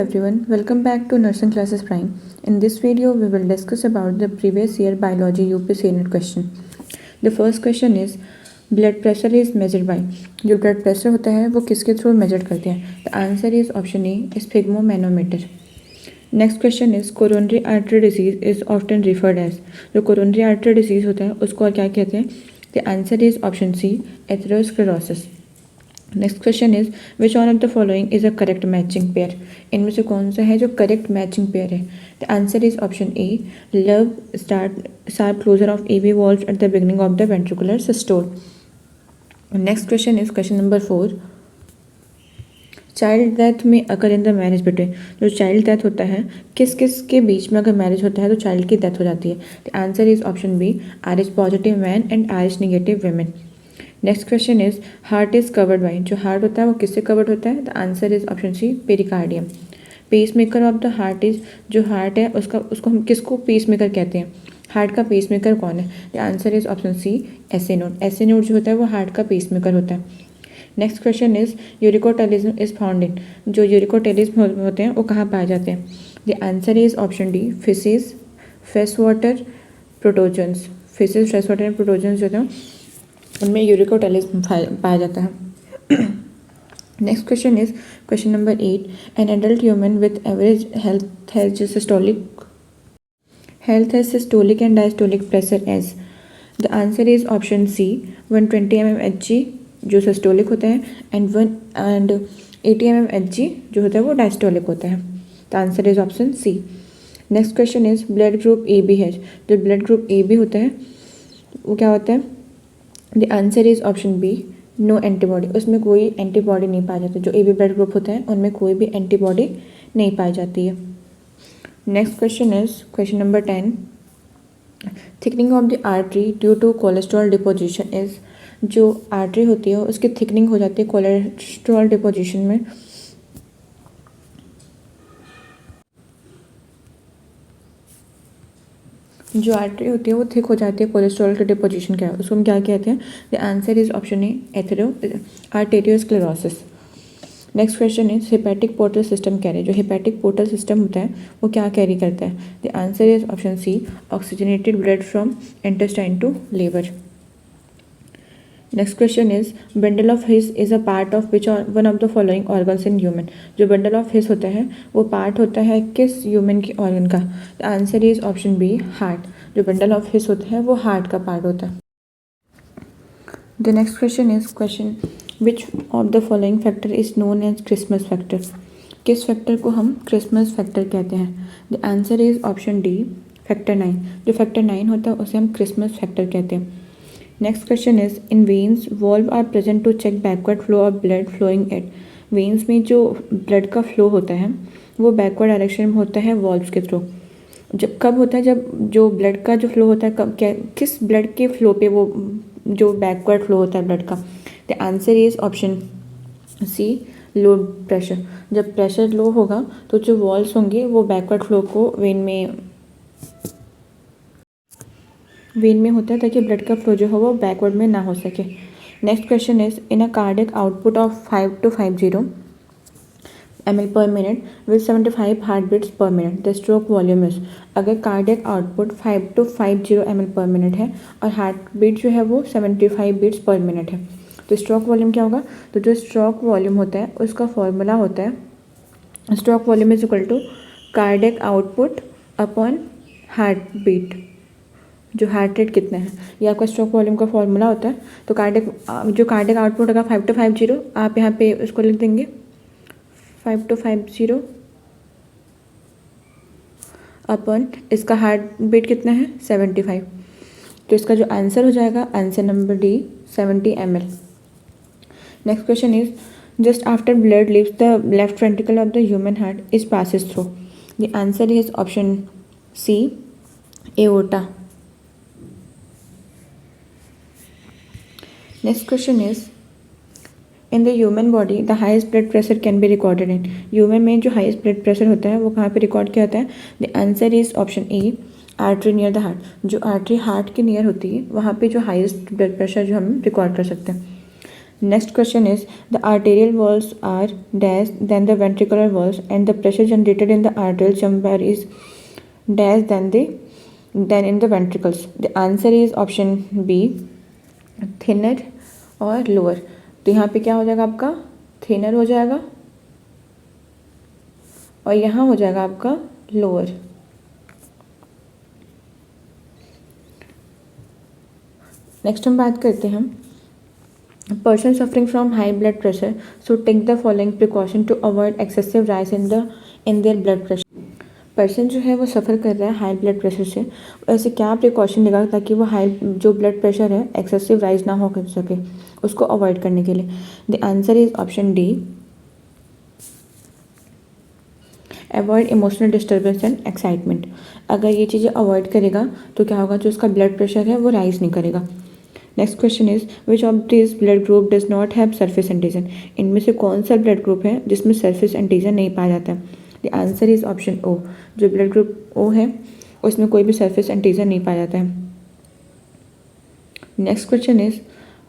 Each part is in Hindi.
Everyone, welcome back to Nursing Classes Prime. In this video, we will discuss about the previous year biology UPSC unit question. The first question is blood pressure is measured by. जो blood pressure होता है वो किसके थ्रू मेजर करते हैं? The answer is option A, sphygmomanometer. Next question is coronary artery disease is often referred as. जो कोरोनरी आर्टरी डिजीज होता है उसको और क्या कहते हैं? The answer is option C, atherosclerosis. Next question is which one of the following is a correct matching pair. इनमें से कौन सा है जो करेक्ट मैचिंग पेयर है? The answer is option A, love start sharp closure of AV valve at the beginning of the ventricular systole. Next question is question number 4. Child death में अकर इन द मैरिज बिटवीन. जो चाइल्ड डेथ होता है किस किस के बीच में अगर मैरिज होता है तो चाइल्ड की डेथ हो जाती है. The answer is option B, RH positive man and RH negative women. Next question is heart is covered by. जो हार्ट होता है वो किससे कवर्ड होता है? The answer is option C, pericardium. Pacemaker of the heart is. जो हार्ट है उसको हम किसको पेस मेकर कहते हैं? हार्ट का पेस मेकर कौन है? The answer is option C, SA node. SA node जो होता है वो हार्ट का पेस मेकर होता है. Next question is uricotelism is found in. जो यूरिकोटेलिज्म होते हैं वो कहाँ पाए जाते हैं? The answer is option D, fishes, fresh water, protozoans. Fishes, fresh water and protozoans जो होते हैं उनमें यूरिकोटेलिज्म पाया जाता है. Next question is question number 8. An adult human with average health has systolic and diastolic pressure as. The answer is option C, 120 mmHg जो सिस्टोलिक होता है एंड 80 mmHg जो होता है वो डायस्टोलिक होता है. The answer is option C. Next question is blood group AB है. जो ब्लड ग्रुप AB होता है वो क्या होता है? The answer is option B, no antibody. उसमें कोई एंटीबॉडी नहीं पाई जाती. जो AB ब्लड ग्रुप होता है उनमें कोई भी एंटीबॉडी नहीं पाई जाती है. Next question is question number 10. Thickening of the artery due to cholesterol deposition is. जो आर्टरी होती है उसकी थिकनिंग हो जाती है कोलेस्ट्रॉल डिपोजिशन में. जो आर्टरी होती है वो थिक हो जाती है कोलेस्ट्रॉल के डिपोजिशन के, उसको हम क्या कहते हैं? The answer is option A, arteriosclerosis. Next question is hepatic portal system carry. जो हेपेटिक पोर्टल सिस्टम होता है वो क्या कैरी करता है? The answer is option C, oxygenated blood from intestine to liver. Next question is bundle of His is a part of which one of the following organs in human. जो बंडल ऑफ हिस होता है वो पार्ट होता है किस ह्यूमन के ऑर्गन का? The answer is option B, heart. जो बंडल ऑफ हिस होता है वो हार्ट का पार्ट होता है. The next question is question which of the following factor is known as Christmas factor. किस फैक्टर को हम क्रिसमस फैक्टर कहते हैं? The answer is option D, factor 9. जो फैक्टर 9 होता है उसे हम क्रिसमस फैक्टर कहते हैं. Next question is in veins valve are present to check backward flow of blood flowing at. Veins में जो ब्लड का फ्लो होता है वो बैकवर्ड डायरेक्शन में होता है वॉल्व्स के थ्रू. जब कब होता है? जब जो ब्लड का जो फ्लो होता है कब, क्या किस ब्लड के फ्लो पे वो जो बैकवर्ड फ्लो होता है ब्लड का? The answer is option C, low pressure. जब प्रेशर लो होगा तो जो वॉल्व्स होंगे वो बैकवर्ड फ्लो को वेन में होता है ताकि ब्लड का फ्लो जो है वो बैकवर्ड में ना हो सके. Next question is in a cardiac output of 5 to 50 ml per minute with 75 heart beats per minute the stroke volume is. अगर cardiac output 5 to 50 ml per minute है और हार्ट बीट जो है वो 75 बीट्स पर मिनट है तो स्ट्रोक वॉल्यूम क्या होगा? तो जो स्ट्रोक वॉल्यूम होता है उसका फॉर्मूला होता है stroke volume is equal to cardiac output upon heart beat. जो हार्ट रेट कितना है ये आपका स्ट्रोक वॉल्यूम का फॉर्मूला होता है. तो जो कार्डियक आउटपुट होगा 5 to 50, आप यहाँ पे उसको लिख देंगे 5 to 50 अपन इसका हार्ट बीट कितना है? 75. तो इसका जो आंसर हो जाएगा answer number D, 70 ml. Next question is just after blood leaves the left ventricle of the human heart is passes through. The answer is option C, aorta. Next question is in the human body the highest blood pressure can be recorded in. Human में जो हाईएस्ट ब्लड प्रेशर होता है वो कहाँ पे रिकॉर्ड किया जाता है? The answer is option A, artery near the heart. जो आर्टरी हार्ट के नियर होती है वहाँ पे जो हाईएस्ट ब्लड प्रेशर जो हम रिकॉर्ड कर सकते हैं. Next question is the arterial walls are dash than the ventricular walls and the pressure generated in the arterial chamber is dash than in the ventricles. The answer is option B, thinner और lower. तो यहाँ पे क्या हो जाएगा आपका thinner हो जाएगा और यहाँ हो जाएगा आपका lower. नेक्स्ट हम बात करते हैं person suffering from high blood pressure so take the following precaution to avoid excessive rise in their blood pressure. Person जो है वो सफ़र कर रहा है हाई ब्लड प्रेशर से, ऐसे क्या प्रिकॉशन लेगा ताकि वो हाई जो ब्लड प्रेशर है एक्सेसिव राइज ना हो कर सके, उसको अवॉइड करने के लिए. The answer is option D, avoid emotional disturbance and excitement. अगर ये चीज़ें अवॉइड करेगा तो क्या होगा, जो उसका ब्लड प्रेशर है वो राइज नहीं करेगा. Next question is which of this blood group does not have surface antigen. इनमें से कौन सा ब्लड ग्रुप है जिसमें सरफेस एंटीजन नहीं पाया जाता है. द आंसर इज ऑप्शन ओ, जो ब्लड ग्रुप ओ है उसमें कोई भी सरफेस एंटीजन नहीं पाया जाता है. Next question is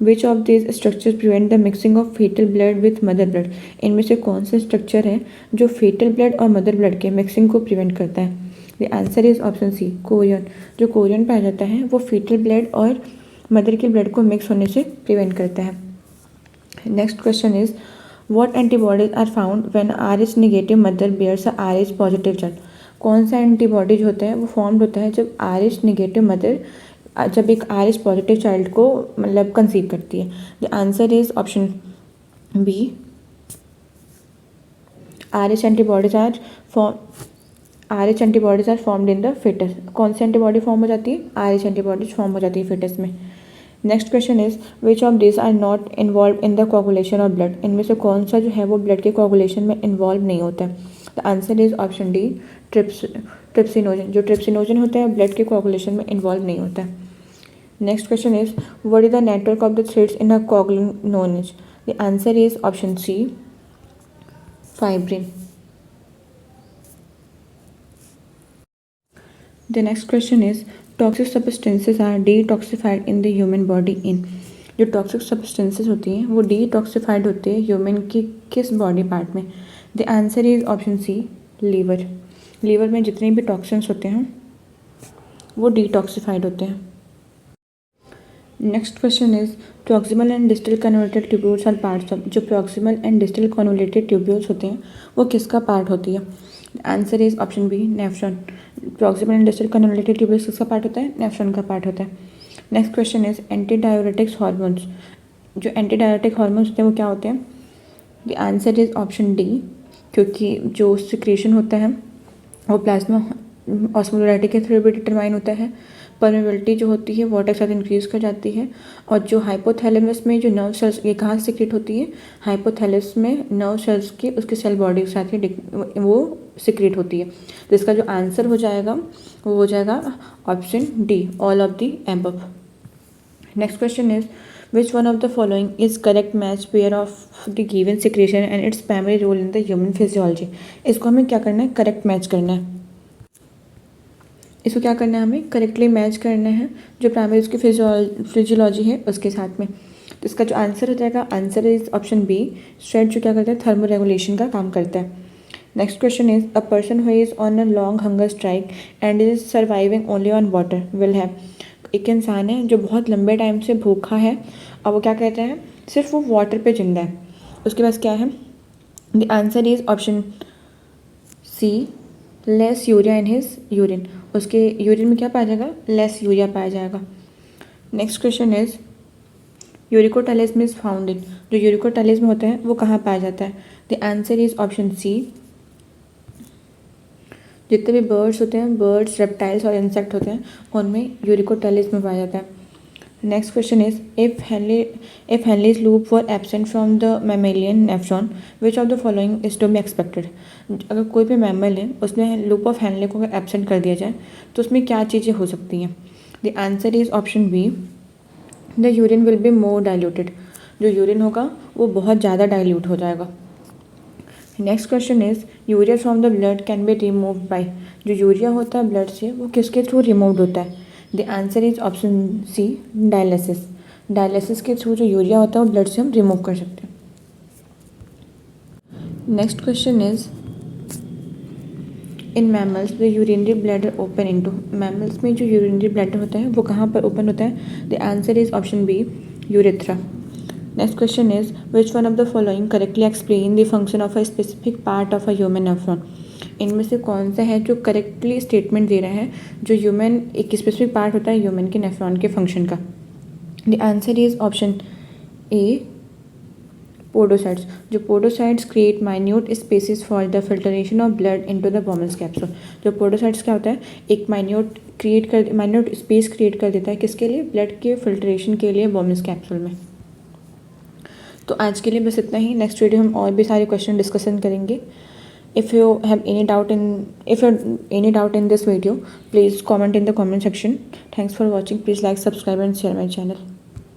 which of this structure prevent the mixing of fetal blood with mother blood. इनमें से कौन सा स्ट्रक्चर है जो फीटल ब्लड और मदर ब्लड के मिक्सिंग को प्रिवेंट करता है. The answer is option C, chorion. जो कोरियन पाया जाता है वो फीटल ब्लड और मदर के ब्लड को मिक्स होने से प्रिवेंट करता है. Next question is what antibodies are found when RH negative mother bears a RH positive child. कौन सा एंटीबॉडीज होता है वो फॉर्म्ड होता है जब RH नेगेटिव मदर जब एक RH पॉजिटिव चाइल्ड को मतलब कंसीव करती है. The answer is option B, RH antibodies are formed in the fetus. कौन सी एंटीबॉडी फॉर्म हो जाती है, RH एंटीबॉडीज फॉर्म हो जाती है फिटस में. Next question is which of this are not involve in the coagulation of blood. इनमें से कौन सा जो है वो ब्लड के कोगुलेशन में इन्वॉल्व नहीं होता है. The answer is option D, trypsinogen. जो ट्रिप्सिनोजन होता है ब्लड के कोगुलेशन में इन्वॉल्व नहीं होता है. Next question is what is the network of the threads in a coagulation known as. The answer is option C, fibrin. The next question is toxic substances are detoxified in the human body in. जो टॉक्सिक सब्सटेंसेस होती हैं वो डिटॉक्सिफाइड होती है ह्यूमन की किस बॉडी पार्ट में. The answer is option C, liver. Liver में जितने भी टॉक्सिन्स होते हैं वो डिटॉक्सिफाइड होते हैं. Next question is proximal and distal convoluted tubules are parts of. जो proximal and distal convoluted tubules होते हैं वो किसका पार्ट होती है. Answer is option B, nephron. Proximal and distal convoluted tubules किसका पार्ट होता है, नेफ्रॉन का पार्ट होता है. Next question is anti diuretics hormones. जो एंटी डाययूरेटिक हार्मोन्स होते हैं वो क्या होते हैं. The answer is option D, क्योंकि जो सिक्रेशन होता है वो प्लाज्मा ऑस्मोलैरिटी के थ्रू भी डिटरमाइन होता है. परमेबिलिटी जो होती है वाटर के साथ इंक्रीज कर जाती है. और जो हाइपोथैलेमस में जो नर्व सेल्स ये कहाँ सिक्रेट होती है, हाइपोथैलेमस में नर्व सेल्स की उसके सेल बॉडी के साथ ही वो सिक्रेट होती है. तो इसका जो आंसर हो जाएगा वो हो जाएगा option D, all of the above. Next question is which one of the following is correct match pair of the given secretion and its primary role in the human physiology. इसको हमें क्या करना है, करेक्ट मैच करना है. इसको क्या करना है, हमें करेक्टली मैच करना है जो प्राइमरी उसकी फिजियोलॉजी है उसके साथ में. तो इसका जो आंसर हो जाएगा, answer is option B, straight, जो क्या करता है थर्मो रेगुलेशन का काम करता है. Next question is a person who is on a long hunger strike and is surviving only on water will have. एक इंसान है जो बहुत लंबे टाइम से भूखा है और वो क्या कहता है, सिर्फ वो वाटर पे जिंदा है, उसके पास क्या है. The answer is option C, less urea in his urine. उसके यूरिन में क्या पाया जाएगा, लेस यूरिया पाया जाएगा. Next question is uricotelism is found in. जो यूरिकोटालिज्म होता है वो कहाँ पाया जाता है. The answer is option C, जितने भी बर्ड्स होते हैं, बर्ड्स, रेप्टाइल्स और इंसेक्ट होते हैं उनमें यूरिकोटालिज्म पाया जाता है. Next question is if Henle's loop were absent from the mammalian nephron which of the following is to be expected. अगर कोई भी मैमल है उसमें लूप ऑफ हेनले को अगर एब्सेंट कर दिया जाए तो उसमें क्या चीज़ें हो सकती हैं. The answer is option B, the urine will be more diluted. जो यूरिन होगा वो बहुत ज़्यादा डाइल्यूट हो जाएगा. Next question is urea from the blood can be removed by. जो यूरिया होता है ब्लड से वो किसके थ्रू रिमूव्ड होता है. The answer is option C, dialysis. Dialysis के थ्रू जो यूरिया होता है वो ब्लड से हम रिमूव कर सकते हैं। Next question is in mammals the urinary bladder open into, mammals में जो यूरिनरी ब्लैडर होता है वो कहाँ पर ओपन होता है? The answer is option B, urethra. Next question is which one of the following correctly explain the function of a specific part of a human nephron, इनमें से कौन सा है जो करेक्टली स्टेटमेंट दे रहा है जो ह्यूमन एक स्पेसिफिक पार्ट होता है ह्यूमन के नेफ्रॉन के फंक्शन का? The answer is option A, podocytes. जो podocytes create minute spaces for the filtration of blood into the Bowman's capsule. जो पोडोसाइट्स क्या होता है, एक माइन्यूट स्पेस क्रिएट कर देता है किसके लिए? ब्लड के फिल्ट्रेशन के लिए बॉमल्स कैप्सूल में। तो आज के लिए बस इतना ही। नेक्स्ट वीडियो हम और भी सारे क्वेश्चन डिस्कशन करेंगे। If you have any doubt in this video, please comment in the comment section. Thanks for watching. Please like, subscribe and share my channel.